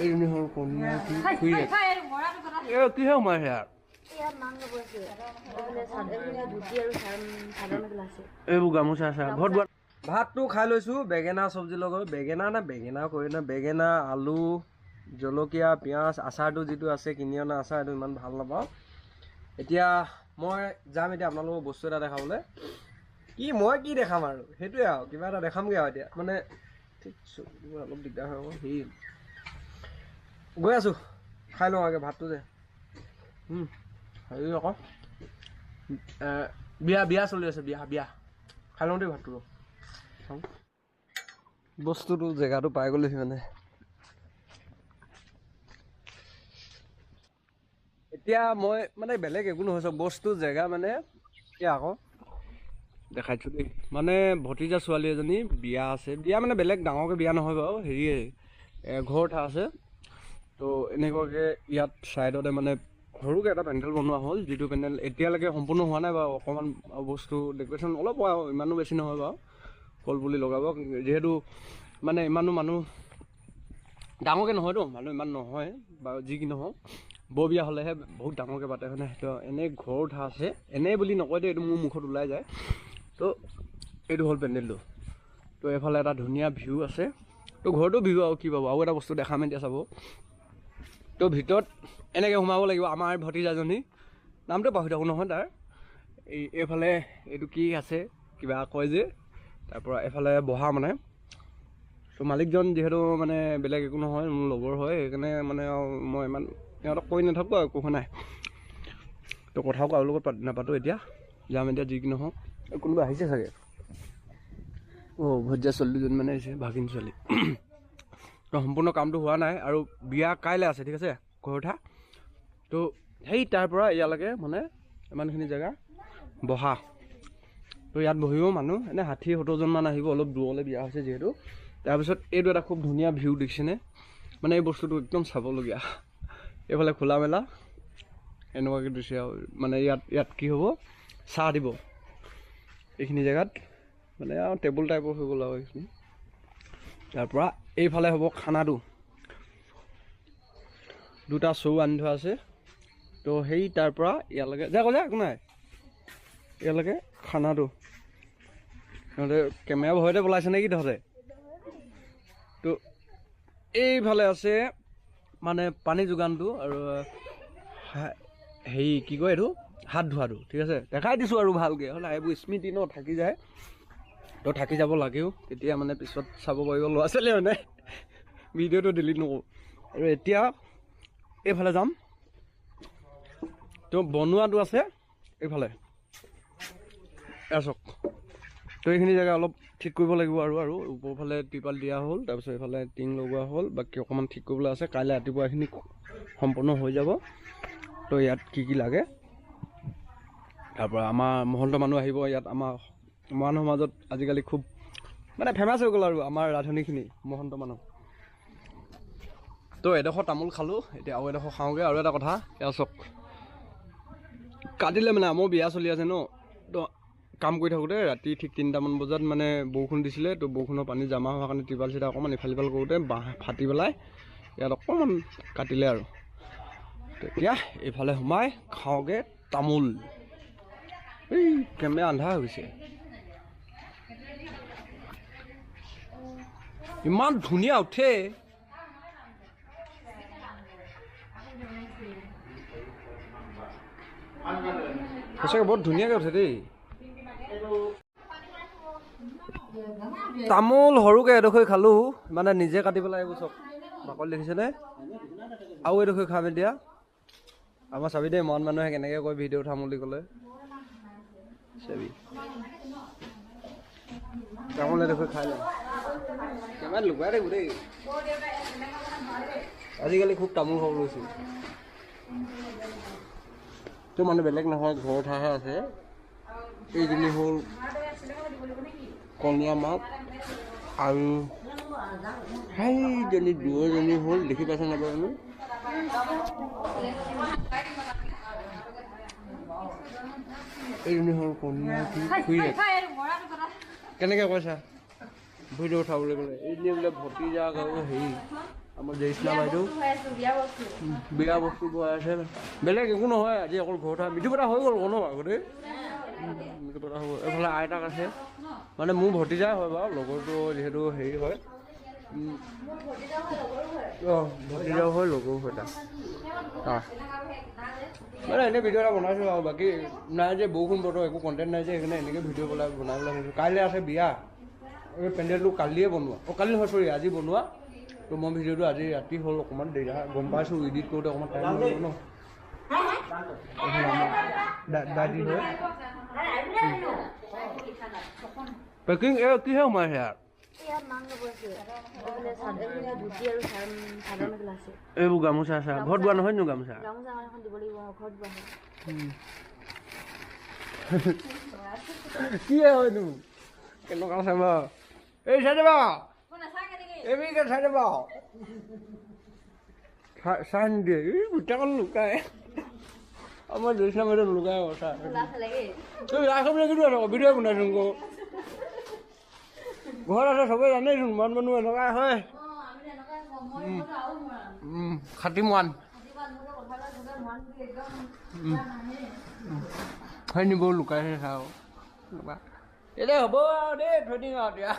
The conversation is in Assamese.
এইজনী হ'ল কণীয়া কি খুৰীয়ে কিহে সোমাইছে আৰু এইবোৰ গামোচা আছে ভাতটো খাই লৈছোঁ বেঙেনা চব্জিৰ লগত বেঙেনা কৰি বেঙেনা আলু জলকীয়া পিঁয়াজ আচাৰটো যিটো আছে কিনি অনা আচাৰ এইটো ইমান ভাল নাপাওঁ এতিয়া মই যাম এতিয়া আপোনালোকক বস্তু এটা দেখাবলৈ মই কি দেখাম আৰু সেইটোৱে আৰু কিবা এটা দেখামগৈ আৰু এতিয়া মানে ঠিক অলপ দিগদাৰ হ'ব সেই গৈ আছোঁ খাই লওঁ আগে ভাতটো যে হেৰি আকৌ বিয়া চলি আছে বিয়া খাই লওঁ দেই ভাতটো বস্তুটো জেগাটো পাই গ'লেহি মানে এতিয়া মই মানে বেলেগ একো নহয় চব বস্তু জেগা মানে এতিয়া আকৌ দেখাইছোঁ দেই মানে ভতিজা ছোৱালী এজনী বিয়া আছে বিয়া মানে বেলেগ ডাঙৰকৈ বিয়া নহয় বাৰু হেৰিয়ে ঘৰ উঠা আছে তো এনেকুৱাকৈ ইয়াত ছাইডতে মানে সৰুকৈ এটা পেণ্ডেল বনোৱা হ'ল যিটো পেণ্ডেল এতিয়ালৈকে সম্পূৰ্ণ হোৱা নাই বাৰু অকণমান বস্তু ডেক'ৰেশ্যন অলপ আৰু ইমানো বেছি নহয় বাৰু কলপুলি লগাব যিহেতু মানে ইমানো মানুহ ডাঙৰকৈ নহয়তো মানুহ ইমান নহয় বাৰু যি কি নহওক বৰ বিয়া হ'লেহে বহুত ডাঙৰকৈ পাতে মানে সেইটো এনেই ঘৰ উঠা আছে এনেই বুলি নকয় দেই এইটো মোৰ মুখত ওলাই যায় তো এইটো হ'ল পেণ্ডেলটো তো এইফালে এটা ধুনীয়া ভিউ আছে তো ঘৰটো ভিউ আৰু কি পাব আৰু এটা বস্তু দেখাম এতিয়া চাব তো ভিতৰত এনেকৈ সোমাব লাগিব আমাৰ ভতিজাজনী নামটো পাহৰি থাকোঁ নহয় তাৰ এইফালে এইটো কি আছে কিবা কয় যে তাৰপৰা এইফালে বহা মানে তো মালিকজন যিহেতু মানে বেলেগ একো নহয় মোৰ লগৰ হয় সেইকাৰণে মানে মই ইমান সিহঁতক কৈ নাথাকোঁ আৰু একো নাই তো কথাও কাৰো লগত নাপাতোঁ এতিয়া যাম এতিয়া যি কি নহওক কোনোবা আহিছে চাগে ভতিজা ছোৱালীজনী মানে আহিছে ভাগিন ছোৱালী তো সম্পূৰ্ণ কামটো হোৱা নাই আৰু বিয়া কাইলৈ আছে ঠিক আছে ঘৰ উঠা তো সেই তাৰ পৰা ইয়ালৈকে মানে ইমানখিনি জেগা বহা তো ইয়াত বহিব মানুহ এনেই 60-70জনমান আহিব অলপ দূৰলৈ বিয়া হৈছে যিহেতু তাৰপিছত এইটো এটা খুব ধুনীয়া ভিউ দেখিছেনে মানে এই বস্তুটো একদম চাবলগীয়া এইফালে খোলা মেলা এনেকুৱাকৈ দিছে আৰু মানে ইয়াত কি হ'ব চাহ দিব এইখিনি জেগাত মানে আৰু টেবুল টাইপৰ হৈ গ'ল আৰু এইখিনি তাৰপৰা এইফালে হ'ব খানাটো দুটা চৌ আনি থোৱা আছে তো সেই তাৰ পৰা ইয়ালৈকে যা একো নাই ইয়ালৈকে খানাটো সিহঁতে কেমেৰা ভয়তে পলাইছে নেকি তহঁতে তো এইফালে আছে মানে পানী যোগানটো আৰু হেৰি কি কয় এইটো হাত ধোৱাটো ঠিক আছে দেখাই দিছোঁ আৰু ভালকৈ হ'লে এইবোৰ স্মৃতি ন থাকি যায় তো থাকি যাব লাগেও তেতিয়া মানে পিছত চাব পাৰিব ল'ৰা ছোৱালীয়ে মানে ভিডিঅ'টো ডিলিট নকৰোঁ আৰু এতিয়া এইফালে যাম তো বনোৱাটো আছে এইফালে চাওক তো এইখিনি জেগা অলপ ঠিক কৰিব লাগিব আৰু ওপৰফালে টিপাল দিয়া হ'ল তাৰপিছত এইফালে টিং লগোৱা হ'ল বাকী অকণমান ঠিক কৰিবলৈ আছে কাইলৈ ৰাতিপুৱা এইখিনি সম্পূৰ্ণ হৈ যাব তো ইয়াত কি লাগে তাৰপৰা আমাৰ মহন্ত মানুহ আহিব ইয়াত আমাৰ মানুহৰ মাজত আজিকালি খুব মানে ফেমাছ হৈ গ'ল আৰু আমাৰ ৰান্ধনিখিনি মহন্ত মানুহ তো এডোখৰ তামোল খালোঁ এতিয়া আৰু এডোখৰ খাওঁগৈ আৰু এটা কথা এয়া চাওক কাটিলে মানে আমাৰ বিয়া চলি আছে ন তো কাম কৰি থাকোঁতে ৰাতি ঠিক 3টামান বজাত মানে বৰষুণ দিছিলে তো বৰষুণৰ পানী জমা হোৱাৰ কাৰণে টিপাল চিটা অকণমান ইফাল সিফাল কৰোঁতে বাঁহ ফাটি পেলাই ইয়াত অকণমান কাটিলে আৰু তেতিয়া এইফালে সোমাই খাওঁগৈ তামোল এই কেমেৰা আন্ধাৰ হৈ গৈছে ইমান ধুনীয়া উঠে সঁচাকৈ বহুত ধুনীয়াকৈ উঠে দেই তামোল সৰুকৈ এডোখৰ খালোঁ মানে নিজে কাটি পেলাই এইবোৰ চব বাকলি দেখিছেনে আৰু এডোখৰ খাম এতিয়া আমাৰ চাবি দেই মন মানুহে কেনেকৈ কয় ভিডিঅ' উঠাম বুলি ক'লে চাবি তামোল এডোখৰ খাই লওঁ কেমেৰাত লুকুৱাই থাকোঁ দেই আজিকালি খুব তামোল খাব লৈছোঁ তো মানে বেলেগ নহয় ঘৰ উঠাহে আছে এইজনী হ'ল কণীয়া মাক আৰু সেইজনী দুজনী হ'ল দেখি পাইছে নাপায় আমি এইজনী হ'ল কণীয়া খুৰীয়ে কেনেকৈ কৈছা ভিডিঅ' উঠাবলৈ গ'লে এইজনী বোলে ভতিজা আৰু হেৰি আমাৰ জেইষ্ণা বাইদেউ বিয়া বস্তু ভৰাই আছে বেলেগ একো নহয় আজি অকল ঘৰত মিঠু পতা হৈ গ'ল ন আগতে মিঠু পতা হৈ গ'ল এইফালে আইতাক আছে মানে মোৰ ভতিজাই হয় বাৰু লগৰটো যিহেতু হেৰি হয় অঁ ভতিজাও হয় লগৰো হয় তাক মানে এনেই ভিডিঅ' এটা বনাইছোঁ আৰু বাকী নাই যে বৰষুণ বতৰ একো কণ্টেণ্ট নাই যে সেইকাৰণে এনেকৈ ভিডিঅ' বনাই পেলাই ভাবিছোঁ কাইলৈ আছে বিয়া এই পেণ্ডেলটো কালিয়ে বনোৱা কালি নহয় চৰি আজি বনোৱা তো মই ভিডিঅ'টো আজি ৰাতি হ'ল অকণমান দেৰি গম পাইছোঁ এডিট কৰোঁতে অকণমান টাইম লাগিব ন দাদি হয় পেকিং কিহে সোমাইছে ইয়াত এইবোৰ গামোচা আছে ঘৰত বোৱা নহয় নো গামোচা কি হয়নো কেনেকুৱা চাব এই চাই যাবা এইবিকে চাই যাবা চাই নিদিয়ে এই গোটেইখন লুকাই আমাৰ জেইষ্ণা বাইদেউ লুকাই কথা ভিডিঅ' বনাইছোন আকৌ ঘৰত আছে চবেই জানেইচোন মন মানুহ এনেকুৱাই হয় খাতিমোৱান হয় নিব লুকাইছে চাওঁ এতিয়া হ'ব আৰু দেই থৈ দিম আৰু এতিয়া